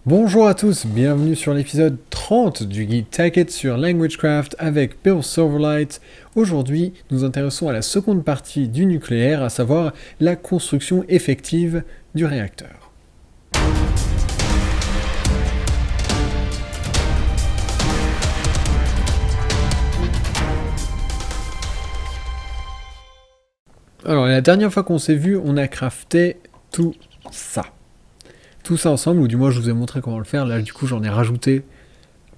Bonjour à tous, bienvenue sur l'épisode 30 du guide Tacket sur LanguageCraft avec Bill Silverlight. Aujourd'hui, nous nous intéressons à la seconde partie du nucléaire, à savoir la construction effective du réacteur. Alors, la dernière fois qu'on s'est vu, on a crafté tout ça. Tout ça ensemble, ou du moins je vous ai montré comment le faire. Là, du coup, j'en ai rajouté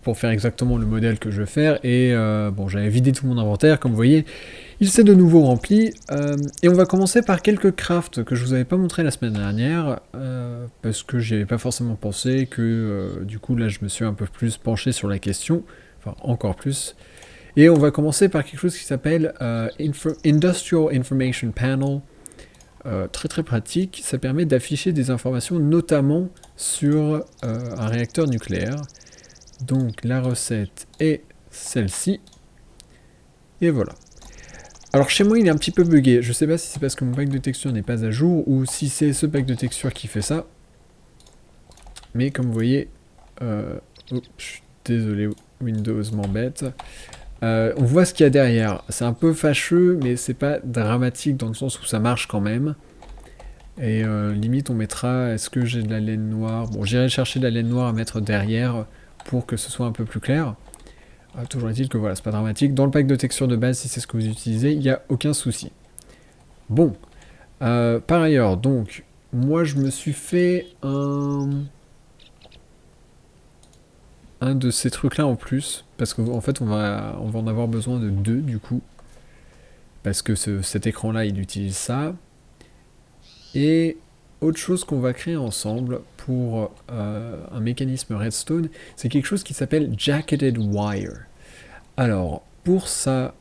pour faire exactement le modèle que je veux faire. Et bon, j'avais vidé tout mon inventaire, comme vous voyez. Il s'est de nouveau rempli. Et on va commencer par quelques crafts que je vous avais pas montré la semaine dernière. Parce que j'y avais pas forcément pensé. Que du coup, là, je me suis un peu plus penché sur la question. Enfin, encore plus. Et on va commencer par quelque chose qui s'appelle Industrial Information Panel. Très très pratique. Ça permet d'afficher des informations, notamment sur un réacteur nucléaire. Donc la recette est celle-ci. Et voilà. Alors chez moi il est un petit peu buggé. Je sais pas si c'est parce que mon pack de texture n'est pas à jour ou si c'est ce pack de texture qui fait ça. Mais comme vous voyez... Oups, désolé, Windows m'embête. On voit ce qu'il y a derrière. C'est un peu fâcheux, mais c'est pas dramatique dans le sens où ça marche quand même. Et limite on mettra... Est-ce que j'ai de la laine noire? Bon, j'irai chercher de la laine noire à mettre derrière pour que ce soit un peu plus clair. Toujours est-il que voilà, c'est pas dramatique. Dans le pack de texture de base, si c'est ce que vous utilisez, il n'y a aucun souci. Bon. Par ailleurs, donc, moi je me suis fait un de ces trucs-là en plus. Parce qu'en fait, on va en avoir besoin de deux du coup. Parce que cet écran-là, il utilise ça. Et autre chose qu'on va créer ensemble pour un mécanisme redstone, c'est quelque chose qui s'appelle Jacketed Wire. Alors, pour ça,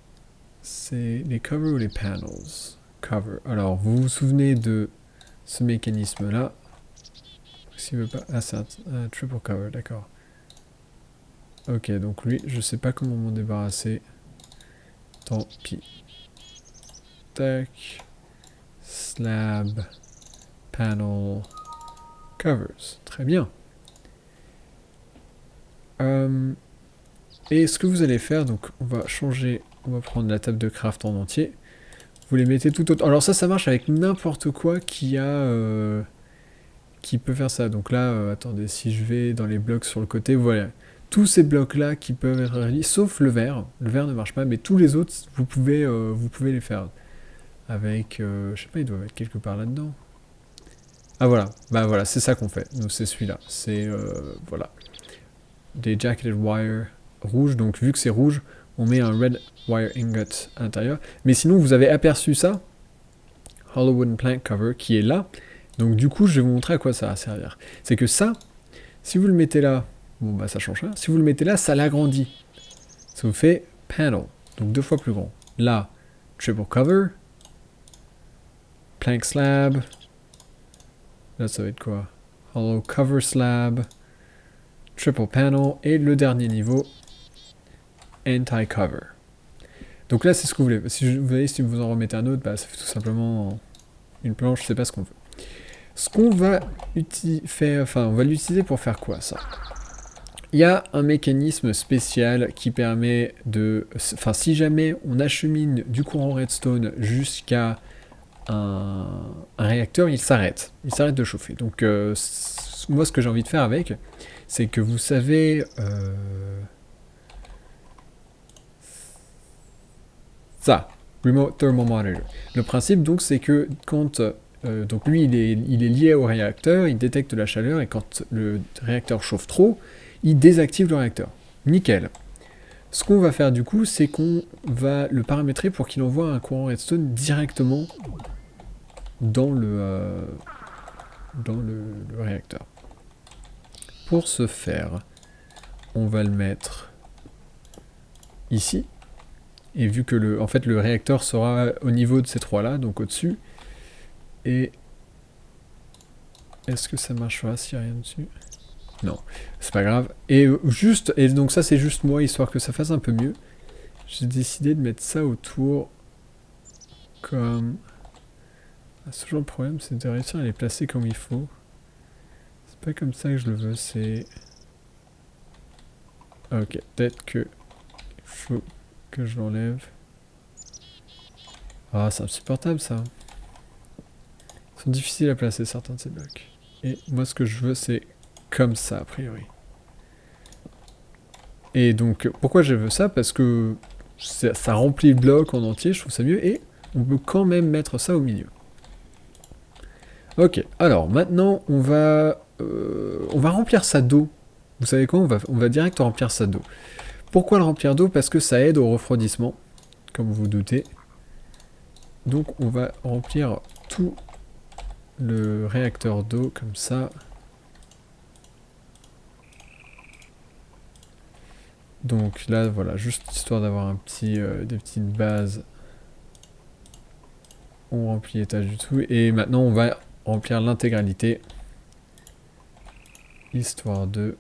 c'est les covers ou les panels? Cover. Alors, vous vous souvenez de ce mécanisme-là? S'il veut pas... Ah, c'est un triple cover, d'accord. Ok, donc lui, je sais pas comment m'en débarrasser. Tant pis. Tac. Slab. Panel. Covers. Très bien. Et ce que vous allez faire, donc on va changer, on va prendre la table de craft en entier. Vous les mettez tout autour. Alors ça marche avec n'importe quoi qui a... qui peut faire ça. Donc là, attendez, si je vais dans les blocs sur le côté, voilà. Tous ces blocs-là qui peuvent être reliés, sauf le vert. Le vert ne marche pas, mais tous les autres, vous pouvez les faire. Avec, je sais pas, ils doivent être quelque part là-dedans. Ah voilà, bah voilà, c'est ça qu'on fait. Nous, c'est celui-là. C'est, voilà. Des jacketed wire rouges. Donc vu que c'est rouge, on met un red wire ingot à l'intérieur. Mais sinon, vous avez aperçu ça, hollow wooden plank cover, qui est là. Donc du coup, je vais vous montrer à quoi ça va servir. C'est que ça, si vous le mettez là, bon bah ça change rien. Si vous le mettez là, ça l'agrandit. Ça vous fait panel, donc 2 fois plus grand. Là, triple cover, plank slab. Là, ça va être quoi? Hollow cover slab, triple panel, et le dernier niveau, anti-cover. Donc là, c'est ce que vous voulez. Si vous voyez, si vous en remettez un autre, bah, ça fait tout simplement une planche, c'est pas ce qu'on veut. Ce qu'on va faire, enfin, on va l'utiliser pour faire quoi, ça? Il y a un mécanisme spécial qui permet de... Enfin, si jamais on achemine du courant redstone jusqu'à un réacteur, il s'arrête. Il s'arrête de chauffer. Donc, moi, ce que j'ai envie de faire avec, c'est que vous savez... ça, Remote Thermal Monitor. Le principe, donc, c'est que quand... donc lui, il est lié au réacteur, il détecte la chaleur, et quand le réacteur chauffe trop, il désactive le réacteur. Nickel. Ce qu'on va faire du coup, c'est qu'on va le paramétrer pour qu'il envoie un courant redstone directement dans le réacteur. Pour ce faire, on va le mettre ici. Et vu que le réacteur sera au niveau de ces trois-là, donc au-dessus. Et est-ce que ça marchera s'il n'y a rien dessus? Non, c'est pas grave. Et donc ça c'est juste moi, histoire que ça fasse un peu mieux. J'ai décidé de mettre ça autour comme... C'est toujours le problème, c'est de réussir à les placer comme il faut. C'est pas comme ça que je le veux, c'est... Ok, peut-être que... Il faut que je l'enlève. Ah, c'est insupportable ça. Ils sont difficiles à placer certains de ces blocs. Et moi ce que je veux c'est comme ça a priori. Et donc pourquoi je veux ça? Parce que ça remplit le bloc en entier, je trouve ça mieux. Et on peut quand même mettre ça au milieu. Ok, alors maintenant on va remplir ça d'eau. Vous savez quoi? On va direct remplir ça d'eau. Pourquoi le remplir d'eau? Parce que ça aide au refroidissement, comme vous vous doutez. Donc on va remplir tout le réacteur d'eau comme ça. Donc là voilà, juste histoire d'avoir un petit, des petites bases. On remplit l'étage du tout. Et maintenant on va remplir l'intégralité. Histoire de...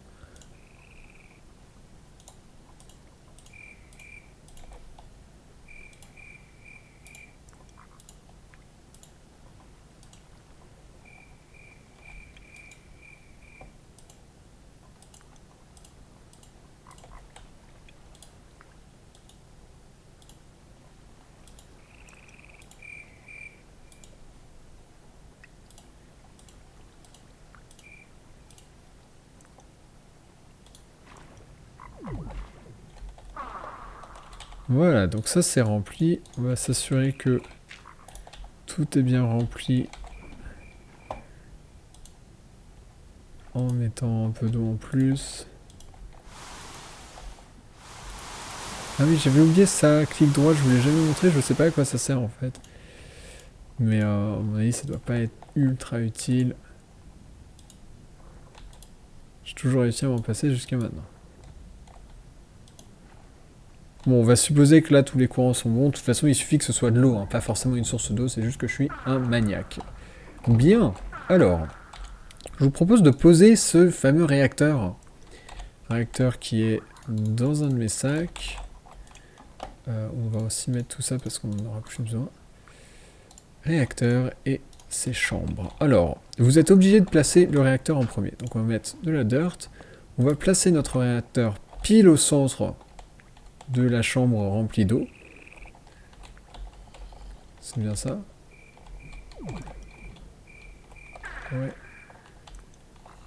Voilà, donc ça c'est rempli. On va s'assurer que tout est bien rempli en mettant un peu d'eau en plus. Ah oui, j'avais oublié ça, clic droit, je vous l'ai jamais montré, je sais pas à quoi ça sert en fait. Mais à mon avis, ça doit pas être ultra utile. J'ai toujours réussi à m'en passer jusqu'à maintenant. Bon, on va supposer que là, tous les courants sont bons. De toute façon, il suffit que ce soit de l'eau, hein, pas forcément une source d'eau, c'est juste que je suis un maniaque. Bien, alors, je vous propose de poser ce fameux réacteur. Réacteur qui est dans un de mes sacs. On va aussi mettre tout ça parce qu'on n'en aura plus besoin. Réacteur et ses chambres. Alors, vous êtes obligé de placer le réacteur en premier. Donc on va mettre de la dirt. On va placer notre réacteur pile au centre de la chambre remplie d'eau. C'est bien ça? Ouais.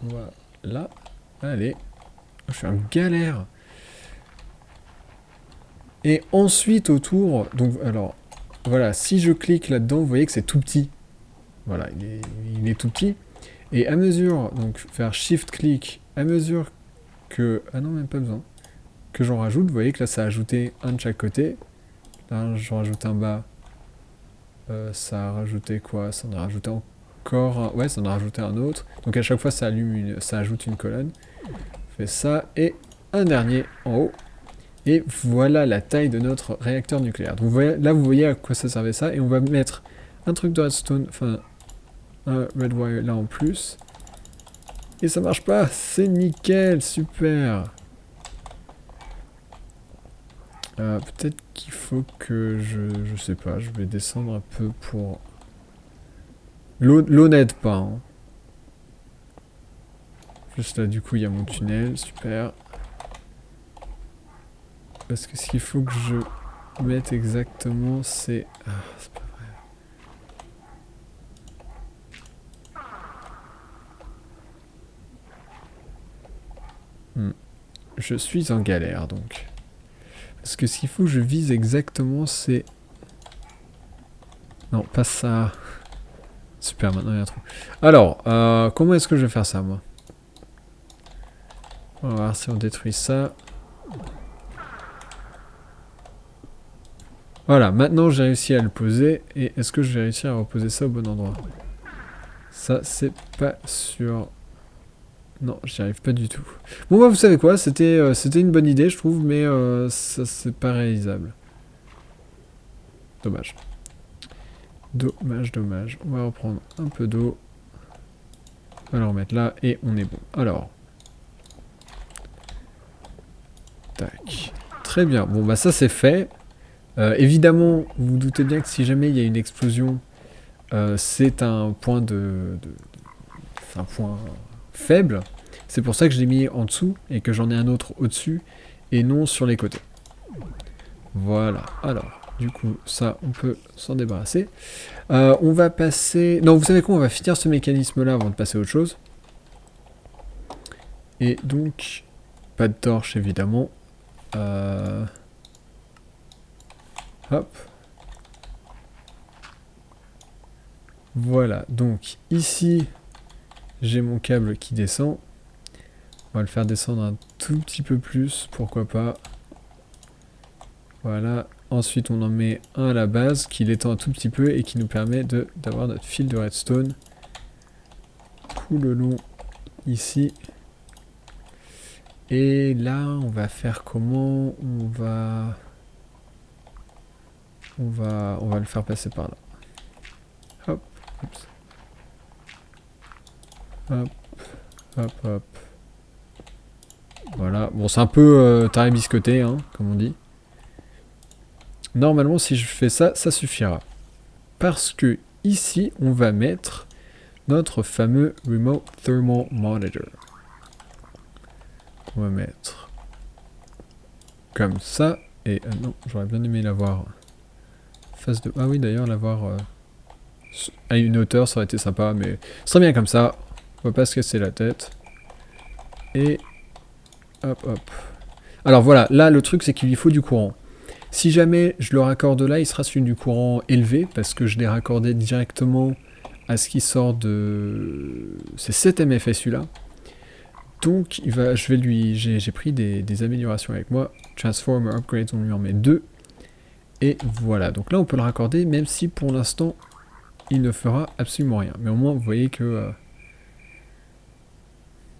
Voilà. Allez. Je suis en galère. Et ensuite autour, donc alors, voilà, si je clique là-dedans, vous voyez que c'est tout petit. Voilà, il est tout petit. Et à mesure, donc faire shift-click, à mesure que... Ah non, même pas besoin. Que j'en rajoute, vous voyez que là ça a ajouté un de chaque côté. Là j'en rajoute un bas. Ça a rajouté quoi? Ça en a rajouté encore un... Ouais, ça en a rajouté un autre. Donc à chaque fois ça ajoute une colonne. Je fais ça et un dernier en haut. Et voilà la taille de notre réacteur nucléaire. Donc là vous voyez à quoi ça servait ça. Et on va mettre un truc de redstone, enfin un red wire là en plus. Et ça marche pas, c'est nickel, super. Peut-être qu'il faut que je sais pas, je vais descendre un peu pour... L'eau n'aide pas. Hein. Juste là, du coup, il y a mon tunnel, super. Parce que ce qu'il faut que je mette exactement, c'est... Ah, c'est pas vrai. Je suis en galère, donc. Parce que ce qu'il faut que je vise exactement, c'est... Non, pas ça. Super, maintenant il y a un truc. Alors, comment est-ce que je vais faire ça, moi? On va voir si on détruit ça. Voilà, maintenant j'ai réussi à le poser. Et est-ce que je vais réussir à reposer ça au bon endroit? Ça, c'est pas sûr. Non, j'y arrive pas du tout. Bon, bah, vous savez quoi? C'était une bonne idée, je trouve, mais ça, c'est pas réalisable. Dommage. Dommage. On va reprendre un peu d'eau. On va la remettre là et on est bon. Alors. Tac. Très bien. Bon, bah ça c'est fait. Évidemment, vous vous doutez bien que si jamais il y a une explosion, c'est un point c'est un point faible. C'est pour ça que je l'ai mis en dessous et que j'en ai un autre au-dessus et non sur les côtés. Voilà, alors, du coup, ça, on peut s'en débarrasser. On va passer... Non, vous savez quoi, on va finir ce mécanisme-là avant de passer à autre chose. Et donc, pas de torche, évidemment. Hop. Voilà, donc, ici, j'ai mon câble qui descend. On va le faire descendre un tout petit peu plus, pourquoi pas. Voilà. Ensuite, on en met un à la base qui l'étend un tout petit peu et qui nous permet d'avoir notre fil de redstone tout le long ici. Et là, on va faire comment? On va le faire passer par là. Hop. Oups. Hop. Hop, hop. Voilà. Bon, c'est un peu taré biscoté, hein, comme on dit. Normalement, si je fais ça, ça suffira. Parce que ici, on va mettre notre fameux Remote Thermal Monitor. On va mettre comme ça. Et non, j'aurais bien aimé l'avoir face de... Ah oui, d'ailleurs, l'avoir à une hauteur, ça aurait été sympa, mais ce serait bien comme ça. On va pas se casser la tête. Et hop, hop. Alors voilà, là, le truc, c'est qu'il lui faut du courant. Si jamais je le raccorde là, il sera sur du courant élevé, parce que je l'ai raccordé directement à ce qui sort de... C'est 7 MFSU là. Donc, j'ai pris des améliorations avec moi. Transformer Upgrade, on lui en met 2. Et voilà, donc là on peut le raccorder, même si pour l'instant, il ne fera absolument rien. Mais au moins, vous voyez que...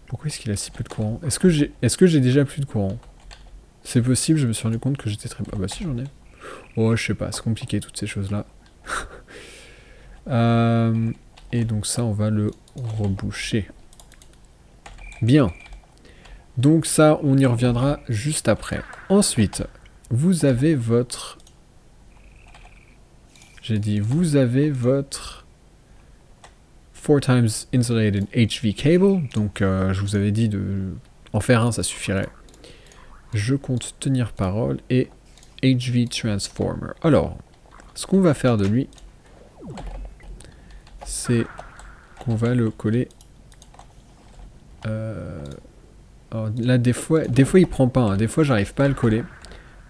Pourquoi est-ce qu'il a si peu de courant? Est-ce que j'ai déjà plus de courant? C'est possible, je me suis rendu compte que j'étais très... Ah bah si, j'en ai. Oh, je sais pas, c'est compliqué toutes ces choses-là. Et donc ça, on va le reboucher. Bien. Donc ça, on y reviendra juste après. Ensuite, vous avez votre... J'ai dit, vous avez votre 4 times insulated HV cable. Donc je vous avais dit de en faire un, ça suffirait. Je compte tenir parole et HV transformer. Alors, ce qu'on va faire de lui, c'est qu'on va le coller. Alors là, des fois il prend pas. Hein. Des fois, j'arrive pas à le coller.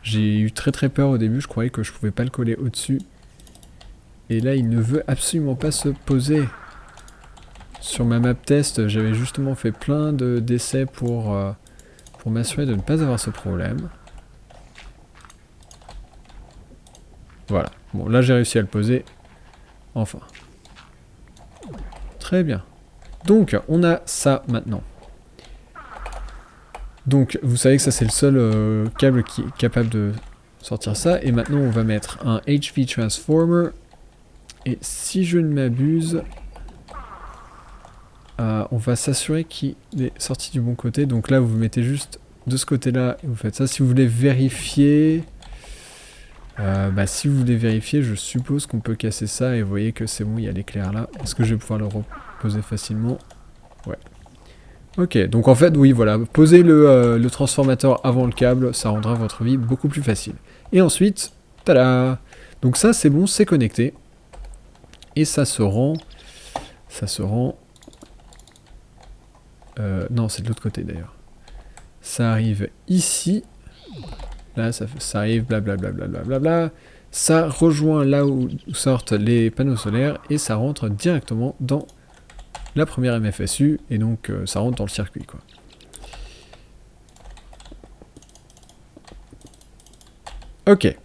J'ai eu très peur au début. Je croyais que je pouvais pas le coller au-dessus. Et là, il ne veut absolument pas se poser. Sur ma map test, j'avais justement fait plein d'essais pour m'assurer de ne pas avoir ce problème. Voilà. Bon, là, j'ai réussi à le poser. Enfin. Très bien. Donc, on a ça maintenant. Donc, vous savez que ça, c'est le seul câble qui est capable de sortir ça. Et maintenant, on va mettre un HV Transformer. Et si je ne m'abuse, on va s'assurer qu'il est sorti du bon côté. Donc là, vous mettez juste de ce côté-là et vous faites ça. Si vous voulez vérifier... si vous voulez vérifier, je suppose qu'on peut casser ça. Et vous voyez que c'est bon, il y a l'éclair là. Est-ce que je vais pouvoir le reposer facilement? Ouais. Ok, donc en fait, oui, voilà, posez le transformateur avant le câble, ça rendra votre vie beaucoup plus facile. Et ensuite, tada! Donc ça, c'est bon, c'est connecté. Et ça se rend... non, c'est de l'autre côté d'ailleurs. Ça arrive ici. Là, ça arrive, blablabla. Bla. Ça rejoint là où sortent les panneaux solaires et ça rentre directement dans la première MFSU, et donc ça rentre dans le circuit, quoi. Ok,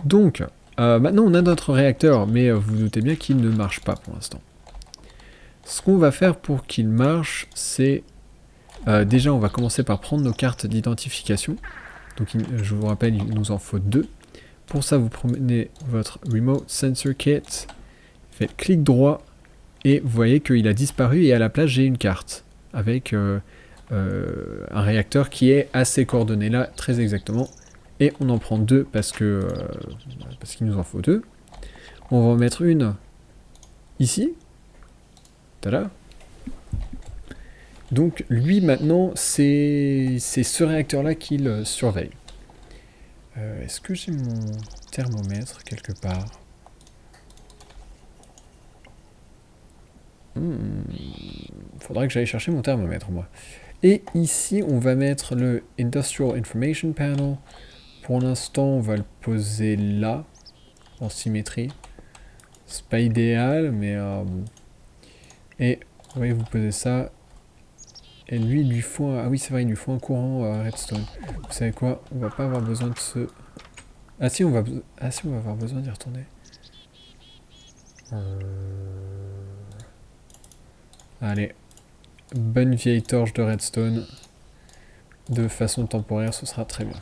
donc maintenant on a notre réacteur, mais vous vous doutez bien qu'il ne marche pas pour l'instant. Ce qu'on va faire pour qu'il marche, c'est déjà on va commencer par prendre nos cartes d'identification. Donc je vous rappelle, il nous en faut 2. Pour ça, vous prenez votre Remote Sensor Kit, faites clic droit, et vous voyez qu'il a disparu, et à la place j'ai une carte avec un réacteur qui est à ces coordonnées-là très exactement. Et on en prend 2 parce qu'il nous en faut 2. On va en mettre une ici. Tada. Donc lui maintenant, c'est ce réacteur-là qu'il surveille. Est-ce que j'ai mon thermomètre quelque part? Faudrait que j'aille chercher mon thermomètre, moi. Et ici, on va mettre le Industrial Information Panel. Pour l'instant, on va le poser là, en symétrie. C'est pas idéal, mais bon. Et vous voyez, vous posez ça. Et lui, il lui faut un... Ah oui, c'est vrai, il lui faut un courant redstone. Vous savez quoi? On va pas avoir besoin de ce... Ah si, on va avoir besoin d'y retourner. Allez. Bonne vieille torche de redstone. De façon temporaire, ce sera très bien.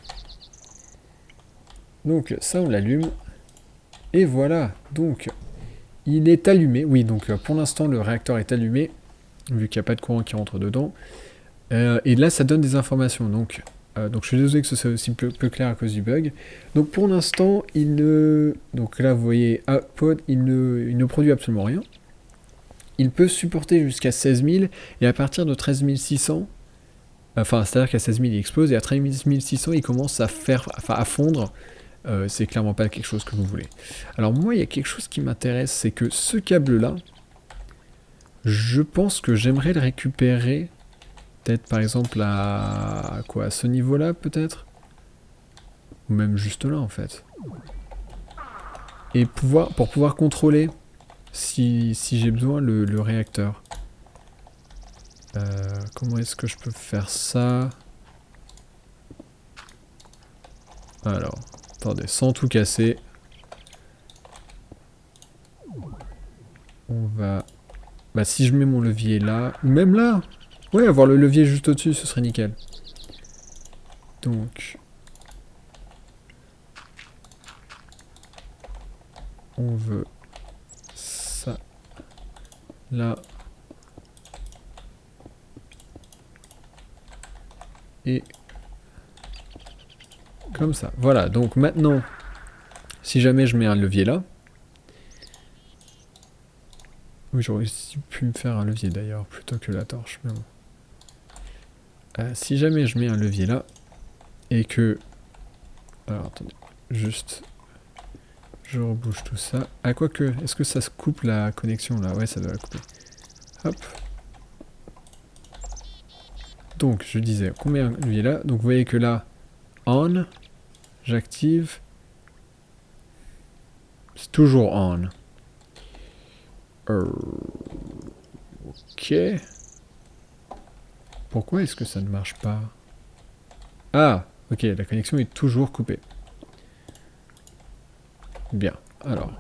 Donc ça, on l'allume. Et voilà. Donc, il est allumé. Oui, donc pour l'instant, le réacteur est allumé. Vu qu'il n'y a pas de courant qui rentre dedans. Et là, ça donne des informations. Donc je suis désolé que ce soit aussi peu clair à cause du bug. Donc pour l'instant, il ne... Donc là, vous voyez, output, il ne produit absolument rien. Il peut supporter jusqu'à 16 000, et à partir de 13 600, enfin, c'est-à-dire qu'à 16 000, il explose, et à 13 600, il commence à fondre. C'est clairement pas quelque chose que vous voulez. Alors moi, il y a quelque chose qui m'intéresse, c'est que ce câble-là, je pense que j'aimerais le récupérer, peut-être par exemple à quoi, à ce niveau-là, peut-être, ou même juste là, en fait. Et pour pouvoir contrôler si j'ai besoin le réacteur. Comment est-ce que je peux faire ça? Alors, attendez, sans tout casser. On va... Bah si je mets mon levier là, ou même là, ouais, avoir le levier juste au-dessus, ce serait nickel. Donc... On veut ça, là, et comme ça. Voilà, donc maintenant, si jamais je mets un levier là, oui, j'aurais pu me faire un levier d'ailleurs, plutôt que la torche, mais bon. Si jamais je mets un levier là, et que... Alors attendez, juste... Je rebouge tout ça. Ah, quoique, est-ce que ça se coupe la connexion là? Ouais, ça doit la couper. Hop. Donc, je disais, combien de levier là? Donc, vous voyez que là, on, j'active. C'est toujours on. Ok. Pourquoi est-ce que ça ne marche pas? Ah, ok, la connexion est toujours coupée. Bien, alors.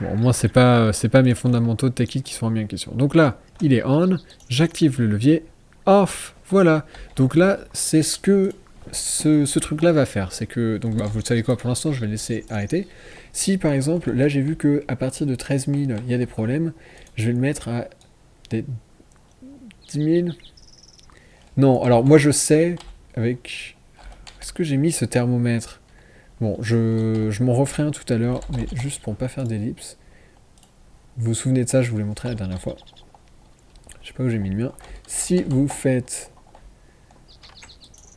Bon, au moins, c'est pas mes fondamentaux de Techit qui sont remis en question. Donc là, il est on, j'active le levier, off, voilà. Donc là, c'est ce que ce truc-là va faire. C'est que, donc bah, vous savez quoi, pour l'instant, je vais laisser arrêter. Si, par exemple, là, j'ai vu que à partir de 13 000, il y a des problèmes, je vais le mettre à des 10 000. Non, alors moi, je sais, avec... Est-ce que j'ai mis ce thermomètre? Bon, je m'en referai un tout à l'heure, mais juste pour ne pas faire d'ellipse. Vous vous souvenez de ça, je vous l'ai montré la dernière fois. Je sais pas où j'ai mis le mien. Si vous faites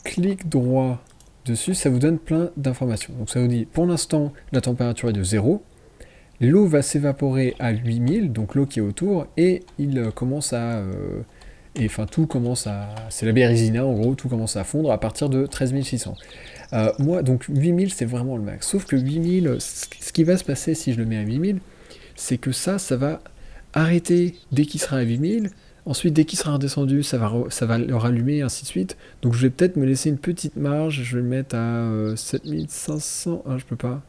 clic droit dessus, ça vous donne plein d'informations. Donc ça vous dit, pour l'instant, la température est de 0. L'eau va s'évaporer à 8000, donc l'eau qui est autour, et il commence à... enfin, tout commence à... C'est la bérésina, en gros, tout commence à fondre à partir de 13 600. Moi, donc 8000, c'est vraiment le max. Sauf que 8000, ce qui va se passer si je le mets à 8000, c'est que ça va arrêter dès qu'il sera à 8000. Ensuite, dès qu'il sera redescendu, ça va le rallumer, et ainsi de suite. Donc je vais peut-être me laisser une petite marge. Je vais le mettre à 7500. Ah, je peux pas.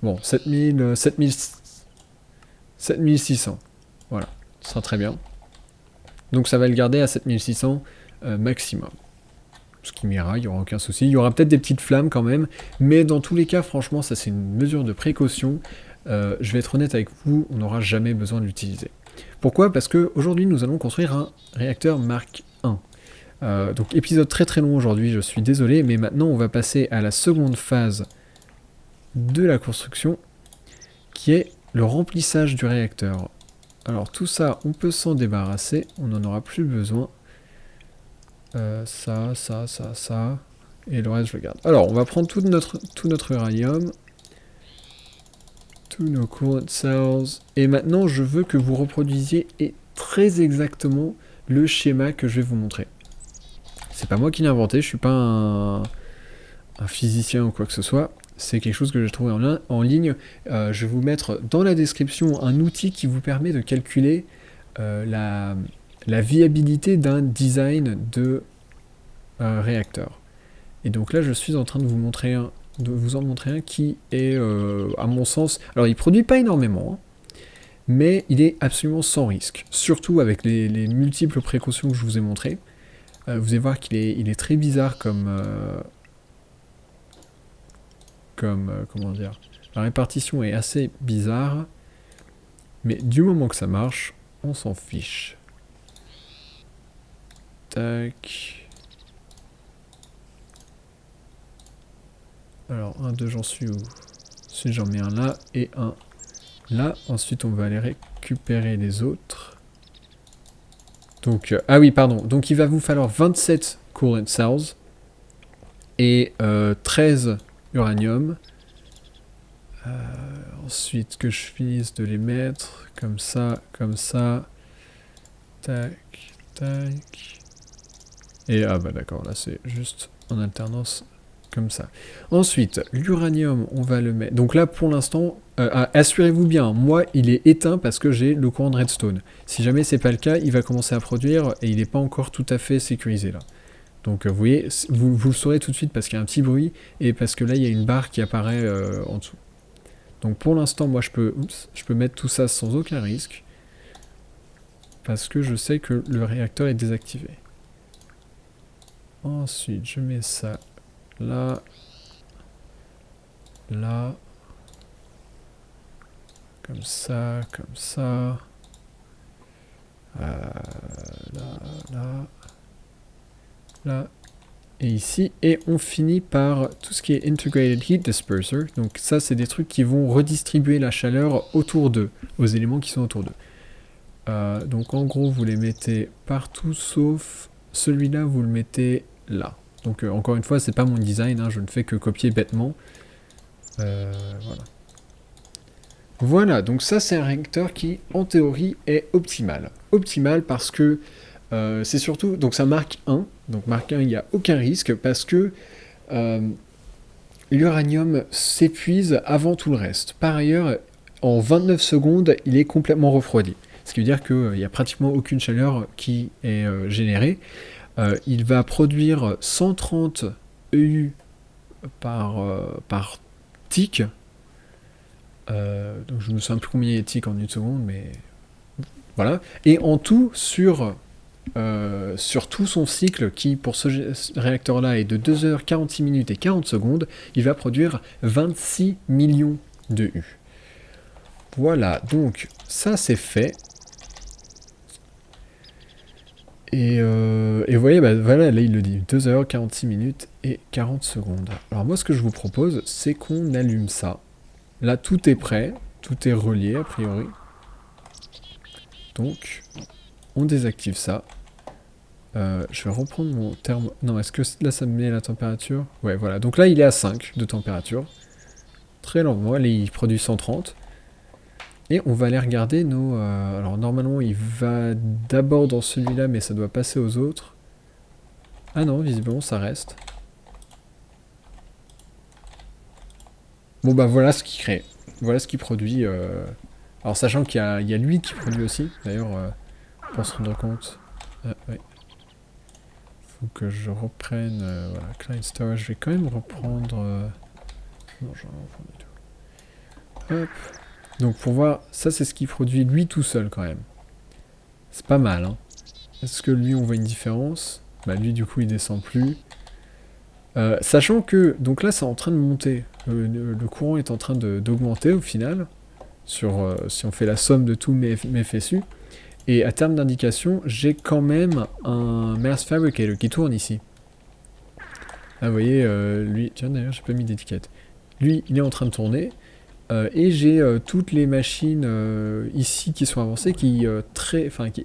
Bon, 7600. Voilà, ce sera très bien. Donc ça va le garder à 7600 maximum. Ce qui m'ira, il n'y aura aucun souci. Il y aura peut-être des petites flammes quand même, mais dans tous les cas, franchement, ça c'est une mesure de précaution. Je vais être honnête avec vous, on n'aura jamais besoin de l'utiliser. Pourquoi? Parce qu'aujourd'hui, nous allons construire un réacteur Mark 1. Donc épisode très très long aujourd'hui, je suis désolé, mais maintenant on va passer à la seconde phase de la construction, qui est le remplissage du réacteur. Alors tout ça, on peut s'en débarrasser, on n'en aura plus besoin. Ça. Et le reste, je le garde. Alors, on va prendre tout notre uranium. Tous nos coolant cells. Et maintenant, je veux que vous reproduisiez très exactement le schéma que je vais vous montrer. C'est pas moi qui l'ai inventé, je suis pas un physicien ou quoi que ce soit. C'est quelque chose que j'ai trouvé en ligne. Je vais vous mettre dans la description un outil qui vous permet de calculer la viabilité d'un design de réacteur. Et donc là, je suis en train de vous en montrer un qui est, à mon sens... Alors, il produit pas énormément, hein, mais il est absolument sans risque. Surtout avec les multiples précautions que je vous ai montrées. Vous allez voir qu'il est très bizarre comment dire, la répartition est assez bizarre, mais du moment que ça marche, on s'en fiche. Tac. Alors, 1, 2, j'en suis où? Ensuite, j'en mets un là et un là. Ensuite, on va aller récupérer les autres. Donc, ah oui, pardon. Donc, il va vous falloir 27 coolant cells et 13 uranium. Ensuite, que je finisse de les mettre comme ça. Tac, tac. Et ah bah d'accord, là c'est juste en alternance comme ça. Ensuite, l'uranium, on va le mettre... Donc là, pour l'instant, assurez-vous bien, moi, il est éteint parce que j'ai le courant de redstone. Si jamais c'est pas le cas, il va commencer à produire et il n'est pas encore tout à fait sécurisé là. Donc vous voyez, vous le saurez tout de suite parce qu'il y a un petit bruit et parce que là, il y a une barre qui apparaît en dessous. Donc pour l'instant, moi, je peux mettre tout ça sans aucun risque parce que je sais que le réacteur est désactivé. Ensuite, je mets ça là, comme ça, là, et ici, et on finit par tout ce qui est Integrated Heat Disperser, donc ça c'est des trucs qui vont redistribuer la chaleur autour d'eux, aux éléments qui sont autour d'eux. Donc en gros, vous les mettez partout, sauf celui-là, vous le mettez là. Donc encore une fois, c'est pas mon design, hein, je ne fais que copier bêtement. Voilà. Voilà, donc ça c'est un réacteur qui, en théorie, est optimal. Optimal parce que c'est surtout... Donc ça marque 1, donc marque 1, il n'y a aucun risque, parce que l'uranium s'épuise avant tout le reste. Par ailleurs, en 29 secondes, il est complètement refroidi. Ce qui veut dire qu'il n'y a pratiquement aucune chaleur qui est générée. Il va produire 130 EU par tick. Donc je ne me souviens plus combien il y a de ticks en une seconde, mais voilà. Et en tout, sur tout son cycle, qui pour ce réacteur-là est de 2h46 minutes et 40 secondes, il va produire 26 millions de U. Voilà, donc ça c'est fait. Et vous voyez, bah, voilà, là il le dit, 2h46 minutes et 40 secondes. Alors moi ce que je vous propose, c'est qu'on allume ça. Là tout est prêt, tout est relié a priori. Donc, on désactive ça. Je vais reprendre mon terme... Non, est-ce que là ça me met la température? Ouais, voilà. Donc là il est à 5 de température. Très lentement, là il produit 130. Et on va aller regarder nos... alors normalement il va d'abord dans celui-là, mais ça doit passer aux autres. Ah non, visiblement ça reste. Bon bah voilà ce qu'il crée. Voilà ce qu'il produit. Alors sachant qu'il y a lui qui produit aussi, d'ailleurs, pour se rendre compte. Ouais. Faut que je reprenne... voilà, Client Storage, je vais quand même reprendre... Non, j'en vais reprendre du tout. Hop. Donc pour voir, ça c'est ce qu'il produit lui tout seul quand même. C'est pas mal, hein. Est-ce que lui on voit une différence? Bah lui du coup il descend plus. Sachant que, donc là c'est en train de monter. Le courant est en train d'augmenter au final. Si on fait la somme de tous mes FSU. Et à terme d'indication, j'ai quand même un Mass Fabricator qui tourne ici. Ah vous voyez, lui, tiens d'ailleurs j'ai pas mis d'étiquette. Lui il est en train de tourner. Et j'ai toutes les machines ici qui sont avancées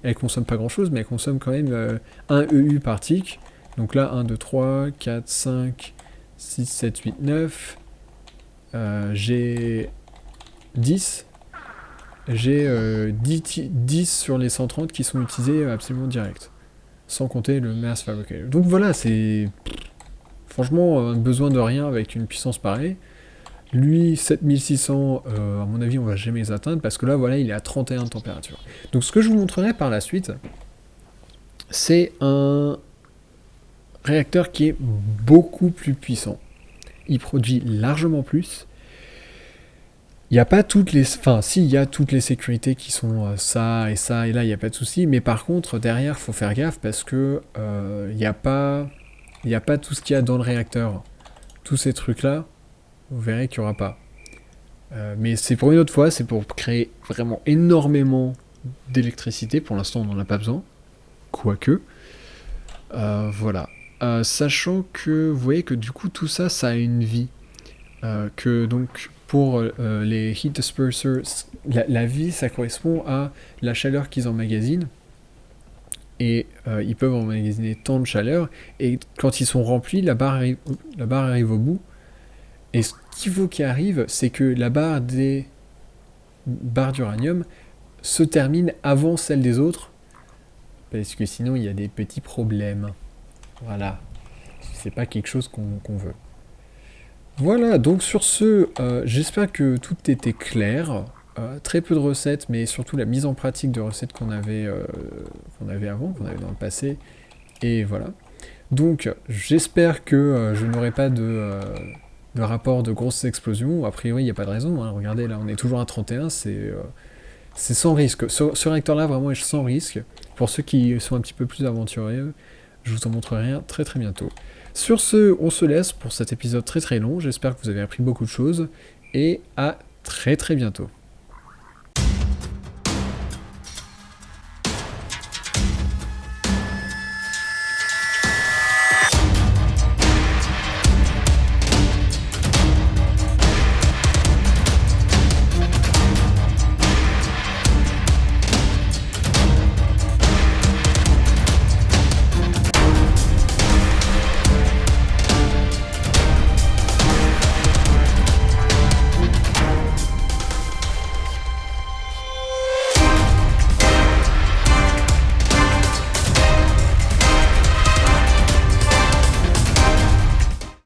elles consomment pas grand chose, mais elles consomment quand même 1 EU par tick. Donc là, 1, 2, 3, 4, 5, 6, 7, 8, 9. J'ai 10. J'ai 10 sur les 130 qui sont utilisés absolument direct. Sans compter le mass fabricator. Donc voilà, c'est franchement besoin de rien avec une puissance pareille. Lui, 7600, à mon avis, on va jamais les atteindre parce que là, voilà, il est à 31 de température. Donc ce que je vous montrerai par la suite, c'est un réacteur qui est beaucoup plus puissant. Il produit largement plus. Il n'y a pas toutes les... Enfin, si, il y a toutes les sécurités qui sont ça, et là, il n'y a pas de souci. Mais par contre, derrière, il faut faire gaffe parce que il n'y a pas tout ce qu'il y a dans le réacteur. Tous ces trucs-là, vous verrez qu'il n'y aura pas. Mais c'est pour une autre fois, c'est pour créer vraiment énormément d'électricité. Pour l'instant, on n'en a pas besoin. Quoique. Voilà. Sachant que vous voyez que du coup, tout ça, ça a une vie. Que donc, pour les heat dispersers, la vie, ça correspond à la chaleur qu'ils emmagasinent. Et ils peuvent emmagasiner tant de chaleur. Et quand ils sont remplis, la barre arrive au bout. Et ce qu'il faut qu'il arrive, c'est que la barre des barres d'uranium se termine avant celle des autres, parce que sinon il y a des petits problèmes. Voilà. C'est pas quelque chose qu'on veut. Voilà, donc sur ce, j'espère que tout était clair. Très peu de recettes, mais surtout la mise en pratique de recettes qu'on avait avant, qu'on avait dans le passé. Et voilà. Donc j'espère que je n'aurai pas de rapport de grosses explosions. A priori, il n'y a pas de raison. Hein. Regardez, là, on est toujours à 31. C'est sans risque. Ce réacteur-là, vraiment, est sans risque. Pour ceux qui sont un petit peu plus aventuriers, je vous en montrerai un très très bientôt. Sur ce, on se laisse pour cet épisode très très long. J'espère que vous avez appris beaucoup de choses. Et à très très bientôt.